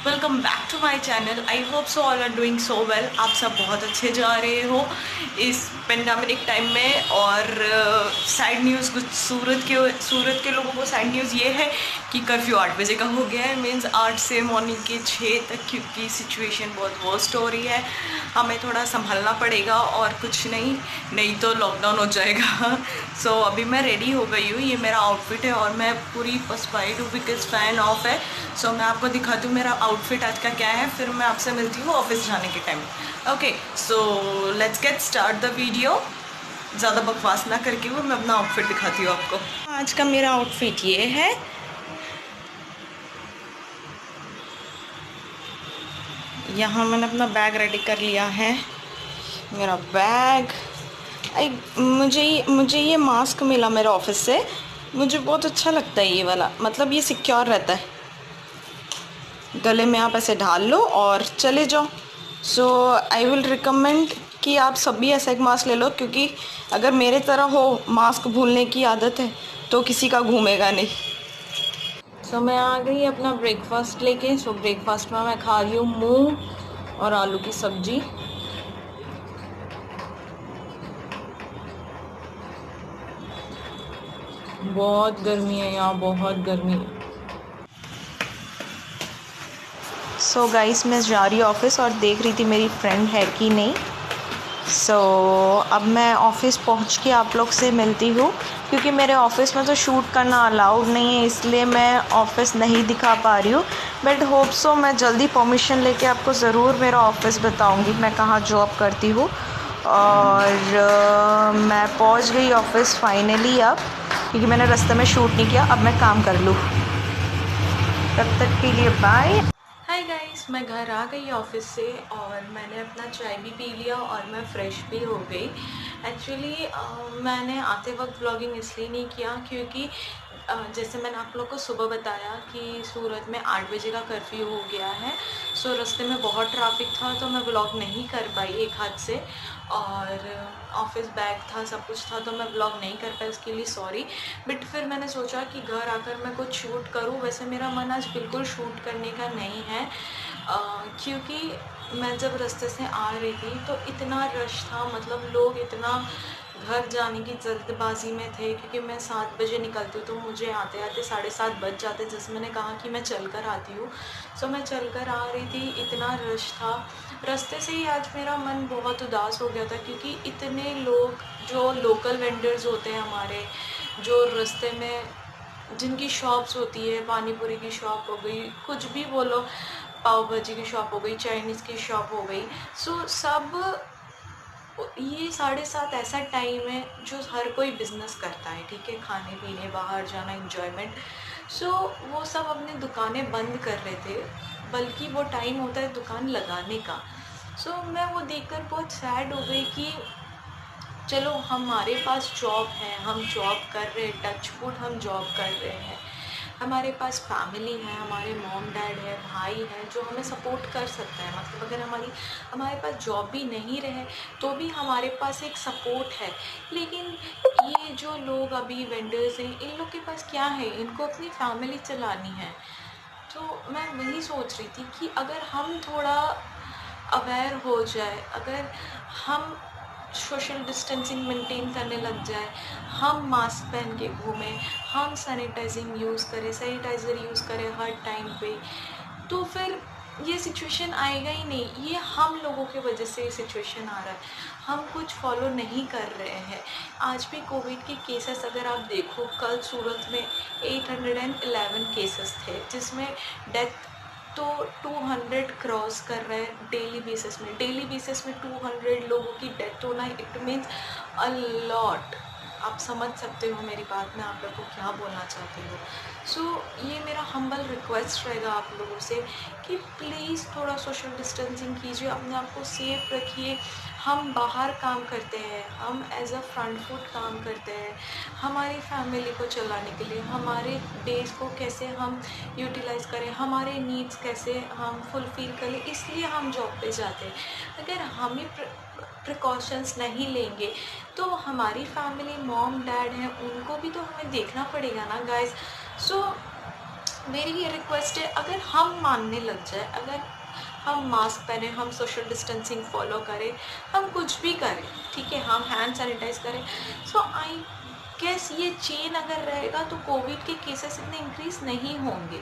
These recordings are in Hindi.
Welcome back to my channel. I hope so all are doing so well. आप सब बहुत अच्छे जा रहे हो इस पेंडेमिक टाइम में। और सैड न्यूज़ कुछ सूरत के लोगों को सैड न्यूज़ ये है कि कर्फ्यू 8 बजे का हो गया है, मीन्स 8 से मॉर्निंग के 6 तक, क्योंकि सिचुएशन बहुत वर्स्ट हो रही है। हमें थोड़ा संभलना पड़ेगा और कुछ नहीं तो लॉकडाउन हो जाएगा। सो अभी मैं रेडी हो गई हूँ, ये मेरा आउटफिट है और मैं पूरी पसपाइड हूँ बिकॉज फ़ैन ऑफ है। सो मैं आपको दिखाती हूँ मेरा आउटफिट आज का क्या है, फिर मैं आपसे मिलती हूँ ऑफिस जाने के time. Okay, so let's get start the video. ज़्यादा बकवास ना करके वो मैं अपना आउटफिट दिखाती हूँ आपको। आज का मेरा आउटफिट ये है। यहाँ मैंने अपना बैग रेडी कर लिया है। मेरा बैग, मुझे ये मास्क मिला मेरे ऑफिस से। मुझे बहुत अच्छा लगता है ये वाला, मतलब ये सिक्योर रहता है। गले में आप ऐसे ढाल लो और चले जाओ। सो आई विल रिकमेंड कि आप सभी ऐसा एक मास्क ले लो, क्योंकि अगर मेरे तरह हो मास्क भूलने की आदत है तो किसी का घूमेगा नहीं। सो मैं आ गई अपना ब्रेकफास्ट लेके। सो ब्रेकफास्ट में मैं खा रही हूँ मूंग और आलू की सब्जी। बहुत गर्मी है यहाँ, बहुत गर्मी है। सो गाइस, मैं जा रही हूँ ऑफिस और देख रही थी मेरी फ्रेंड है कि नहीं। सो अब मैं ऑफ़िस पहुँच के आप लोग से मिलती हूँ, क्योंकि मेरे ऑफ़िस में तो शूट करना अलाउड नहीं है, इसलिए मैं ऑफ़िस नहीं दिखा पा रही हूँ। बट होप सो मैं जल्दी परमिशन लेके आपको ज़रूर मेरा ऑफ़िस बताऊँगी मैं कहाँ जॉब करती हूँ। और मैं पहुँच गई ऑफ़िस फाइनली अब, क्योंकि मैंने रास्ते में शूट नहीं किया। अब मैं काम कर लूँ, तब तक के लिए बाय। हाय गाइस, मैं घर आ गई ऑफिस से और मैंने अपना चाय भी पी लिया और मैं फ़्रेश भी हो गई। एक्चुअली मैंने आते वक्त व्लॉगिंग इसलिए नहीं किया क्योंकि जैसे मैंने आप लोग को सुबह बताया कि सूरत में 8 बजे का कर्फ्यू हो गया है। सो रास्ते में बहुत ट्रैफिक था तो मैं व्लॉग नहीं कर पाई एक हाथ से, और ऑफिस बैग था, सब कुछ था, तो मैं व्लॉग नहीं कर पाई, उसके लिए सॉरी। बट फिर मैंने सोचा कि घर आकर मैं कुछ शूट करूं। वैसे मेरा मन आज बिल्कुल शूट करने का नहीं है, क्योंकि मैं जब रास्ते से आ रही थी तो इतना रश था, मतलब लोग इतना घर जाने की जल्दबाजी में थे, क्योंकि मैं 7 बजे निकलती हूँ तो मुझे आते आते 7:30 बज जाते। जैसे मैंने कहा कि मैं चल कर आती हूँ, सो मैं चल कर आ रही थी, इतना रश था। रास्ते से ही आज मेरा मन बहुत उदास हो गया था, क्योंकि इतने लोग जो लोकल वेंडर्स होते हैं हमारे, जो रास्ते में जिनकी शॉप्स होती है, पानी पूरी की शॉप हो गई, कुछ भी बोलो, पाव भाजी की शॉप हो गई, चाइनीज़ की शॉप हो गई, सो सब ये 7:30 ऐसा टाइम है जो हर कोई बिज़नेस करता है, ठीक है, खाने पीने, बाहर जाना, एंजॉयमेंट। सो वो सब अपनी दुकानें बंद कर रहे थे, बल्कि वो टाइम होता है दुकान लगाने का। सो मैं वो देखकर बहुत सैड हो गई कि चलो हमारे पास जॉब है, हम जॉब कर रहे हैं, टचवुड हम जॉब कर रहे हैं, हमारे पास फैमिली है, हमारे मॉम डैड है, भाई है जो हमें सपोर्ट कर सकता है। मतलब अगर हमारे पास जॉब भी नहीं रहे तो भी हमारे पास एक सपोर्ट है। लेकिन ये जो लोग अभी वेंडर्स हैं, इन लोग के पास क्या है, इनको अपनी फैमिली चलानी है। तो मैं वही सोच रही थी कि अगर हम थोड़ा अवेयर हो जाए, अगर हम सोशल डिस्टेंसिंग मेंटेन करने लग जाए, हम मास्क पहन के घूमें, हम सैनिटाइज़र यूज़ करें हर टाइम पे, तो फिर ये सिचुएशन आएगा ही नहीं। ये हम लोगों की वजह से ये सिचुएशन आ रहा है, हम कुछ फॉलो नहीं कर रहे हैं। आज भी कोविड के केसेस अगर आप देखो, कल सूरत में 811 केसेस थे, जिसमें डेथ तो 200 क्रॉस कर रहे हैं डेली बेसिस में। 200 लोगों की डेथ होना, इट मीन्स अ लॉट। आप समझ सकते हो मेरी बात, मैं आप लोगों को क्या बोलना चाहती हूँ। सो ये मेरा हम्बल रिक्वेस्ट रहेगा आप लोगों से कि प्लीज़ थोड़ा सोशल डिस्टेंसिंग कीजिए, अपने आप को सेफ रखिए। हम बाहर काम करते हैं, हम एज अ फ्रंट फुट काम करते हैं, हमारी फैमिली को चलाने के लिए, हमारे डेज़ को कैसे हम यूटिलाइज़ करें, हमारे नीड्स कैसे हम फुलफ़िल करें, इसलिए हम जॉब पे जाते हैं। अगर हमें प्रिकॉशंस नहीं लेंगे तो हमारी फैमिली, मॉम डैड हैं, उनको भी तो हमें देखना पड़ेगा ना गाइस। सो मेरी ये रिक्वेस्ट है, अगर हम मानने लग जाए, अगर हम मास्क पहने, हम सोशल डिस्टेंसिंग फॉलो करें, हम कुछ भी करें, ठीक है, हम हैंड सैनिटाइज करें, सो आई गेस ये चेन अगर रहेगा तो कोविड के केसेस इतने इंक्रीज़ नहीं होंगे।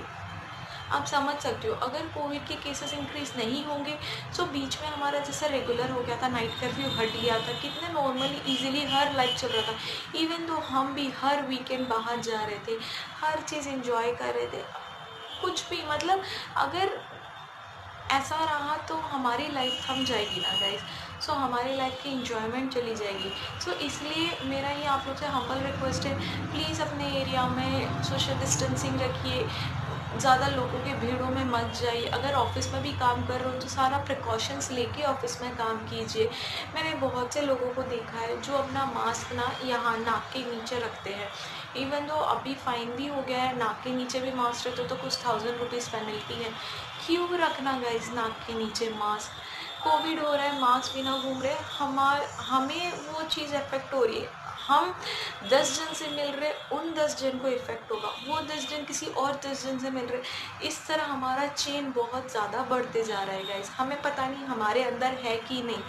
आप समझ सकते हो, अगर कोविड के केसेस इंक्रीज़ नहीं होंगे तो बीच में हमारा जैसे रेगुलर हो गया था, नाइट कर्फ्यू हट गया था, कितने नॉर्मली इजीली हर लाइफ चल रहा था। इवन तो हम भी हर वीकेंड बाहर जा रहे थे, हर चीज़ एंजॉय कर रहे थे, कुछ भी मतलब अगर ऐसा रहा तो हमारी लाइफ थम जाएगी ना गाइस। सो हमारी लाइफ की इंजॉयमेंट चली जाएगी। सो इसलिए मेरा ये आप लोग से हम्बल रिक्वेस्ट है, प्लीज़ अपने एरिया में सोशल डिस्टेंसिंग रखिए, ज़्यादा लोगों के भीड़ों में मत जाइए। अगर ऑफ़िस में भी काम कर रहे हो तो सारा प्रिकॉशंस लेके ऑफ़िस में काम कीजिए। मैंने बहुत से लोगों को देखा है जो अपना मास्क ना यहाँ नाक के नीचे रखते हैं। इवन दो अभी फ़ाइन भी हो गया है, नाक के नीचे भी मास्क रखते हो तो कुछ 1000 रुपीज़ पेनल्टी है। क्यों रखना गाइस नाक के नीचे मास्क? कोविड हो रहा है, मास्क बिना घूम रहे, हमें वो चीज़ इफ़ेक्ट हो रही है। हम 10 जन से मिल रहे, उन 10 जन को इफ़ेक्ट होगा, वो 10 जन किसी और 10 जन से मिल रहे। इस तरह हमारा चेन बहुत ज़्यादा बढ़ते जा रहा है गाइस। हमें पता नहीं हमारे अंदर है कि नहीं,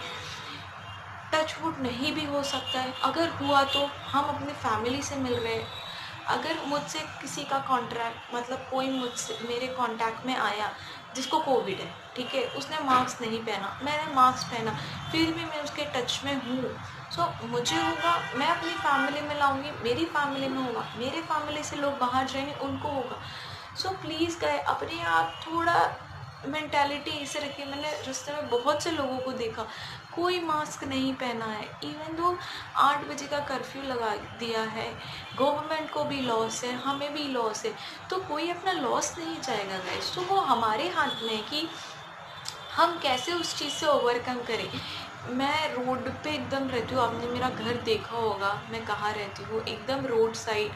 टच वुड नहीं भी हो सकता है। अगर हुआ तो हम अपनी फैमिली से मिल रहे हैं। अगर मुझसे किसी का कॉन्ट्रैक्ट मतलब कोई मुझसे मेरे कांटेक्ट में आया जिसको कोविड है, ठीक है, उसने मास्क नहीं पहना, मैंने मास्क पहना, फिर भी मैं उसके टच में हूँ, सो मुझे होगा, मैं अपनी फैमिली में लाऊंगी, मेरी फैमिली में होगा, मेरे फैमिली से लोग बाहर जाएंगे उनको होगा। सो प्लीज़ गए अपने आप थोड़ा मेंटालिटी ऐसे रखिए। मैंने रास्ते में बहुत से लोगों को देखा कोई मास्क नहीं पहना है। इवन दो 8 बजे का कर्फ्यू लगा दिया है, गवर्नमेंट को भी लॉस है, हमें भी लॉस है, तो कोई अपना लॉस नहीं चाहेगा गाइस। तो वो हमारे हाथ में है कि हम कैसे उस चीज़ से ओवरकम करें। मैं रोड पे एकदम रहती हूँ, आपने मेरा घर देखा होगा, मैं कहाँ रहती हूँ, एकदम road side.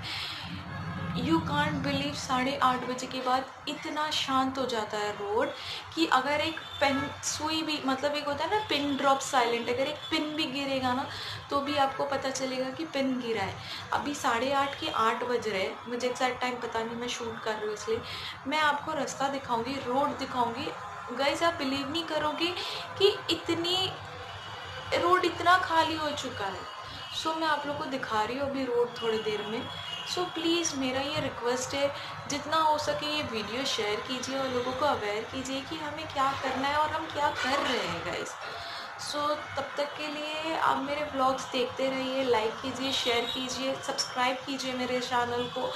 You can't believe 8:30 बजे के बाद इतना शांत हो जाता है रोड कि अगर एक पेन सुई भी मतलब एक होता है ना पिन ड्रॉप साइलेंट, अगर एक पिन भी गिरेगा ना तो भी आपको पता चलेगा कि पिन गिरा है। अभी 8:30 के 8 बज रहे हैं, मुझे एग्जैक्ट टाइम पता नहीं, मैं शूट कर रही हूँ इसलिए मैं आपको रास्ता दिखाऊंगी, रोड दिखाऊंगी गाइस। आप बिलीव नहीं करोगे कि रोड इतना खाली हो चुका है। सो मैं आप लोग को दिखा रही हूँ अभी रोड थोड़ी देर में। सो प्लीज़ मेरा ये रिक्वेस्ट है, जितना हो सके ये वीडियो शेयर कीजिए और लोगों को अवेयर कीजिए कि हमें क्या करना है और हम क्या कर रहे हैं गाइस। सो तब तक के लिए आप मेरे व्लॉग्स देखते रहिए, लाइक कीजिए, शेयर कीजिए, सब्सक्राइब कीजिए मेरे चैनल को,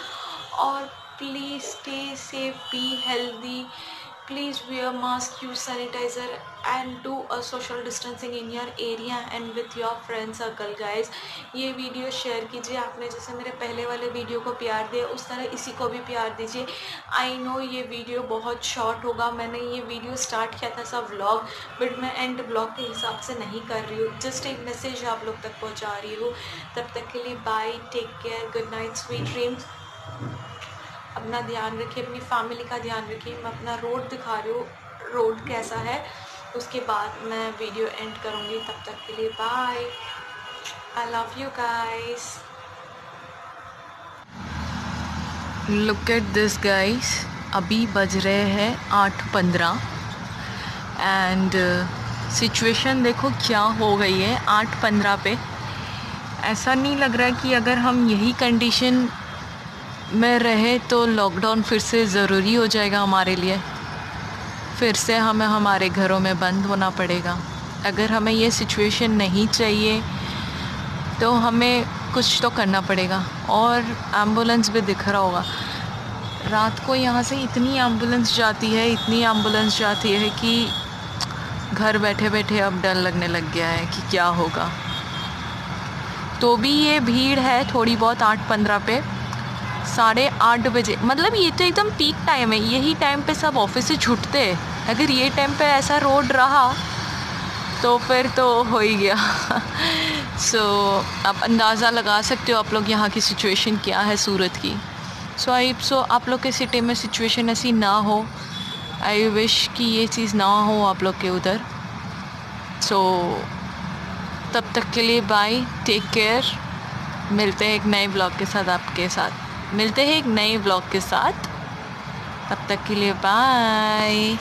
और please stay safe, be healthy, please wear mask, use sanitizer and do a social distancing in your area and with your friend circle guys। ये वीडियो शेयर कीजिए, आपने जैसे मेरे पहले वाले वीडियो को प्यार दिया उस तरह इसी को भी प्यार दीजिए। आई नो ये वीडियो बहुत शॉर्ट होगा, मैंने ये वीडियो स्टार्ट किया था सब व्लॉग, बट मैं एंड ब्लॉग के हिसाब से नहीं कर रही हूँ, जस्ट एक मैसेज आप लोग तक पहुँचा रही हूँ। तब तक के लिए bye, take care, good night, sweet dreams. अपना ध्यान रखिए, अपनी फैमिली का ध्यान रखिए। मैं अपना रोड दिखा रही हूँ, रोड कैसा है, उसके बाद मैं वीडियो एंड करूँगी। तब तक के लिए bye, I love you guys. Look at this guys, अभी बज रहे हैं 8:15 एंड सिचुएशन देखो क्या हो गई है 8:15 पे। ऐसा नहीं लग रहा है कि अगर हम यही कंडीशन में रहे तो लॉकडाउन फिर से ज़रूरी हो जाएगा हमारे लिए, फिर से हमें हमारे घरों में बंद होना पड़ेगा। अगर हमें ये सिचुएशन नहीं चाहिए तो हमें कुछ तो करना पड़ेगा। और एम्बुलेंस भी दिख रहा होगा, रात को यहाँ से इतनी एम्बुलेंस जाती है, इतनी एम्बुलेंस जाती है कि घर बैठे बैठे अब डर लगने लग गया है कि क्या होगा। तो भी ये भीड़ है थोड़ी बहुत 8:15 पे, 8:30 बजे, मतलब ये तो एकदम पीक टाइम है, यही टाइम पे सब ऑफिस से छूटते हैं। अगर ये टाइम पे ऐसा रोड रहा तो फिर तो हो ही गया। सो आप अंदाज़ा लगा सकते हो आप लोग यहाँ की सिचुएशन क्या है सूरत की। सो आप लोग के सिटी में सिचुएशन ऐसी ना हो, आई विश कि ये चीज़ ना हो आप लोग के उधर। सो तब तक के लिए बाय, टेक केयर, मिलते हैं एक नए ब्लॉग के साथ, आपके साथ मिलते हैं एक नए ब्लॉग के साथ। तब तक के लिए बाय।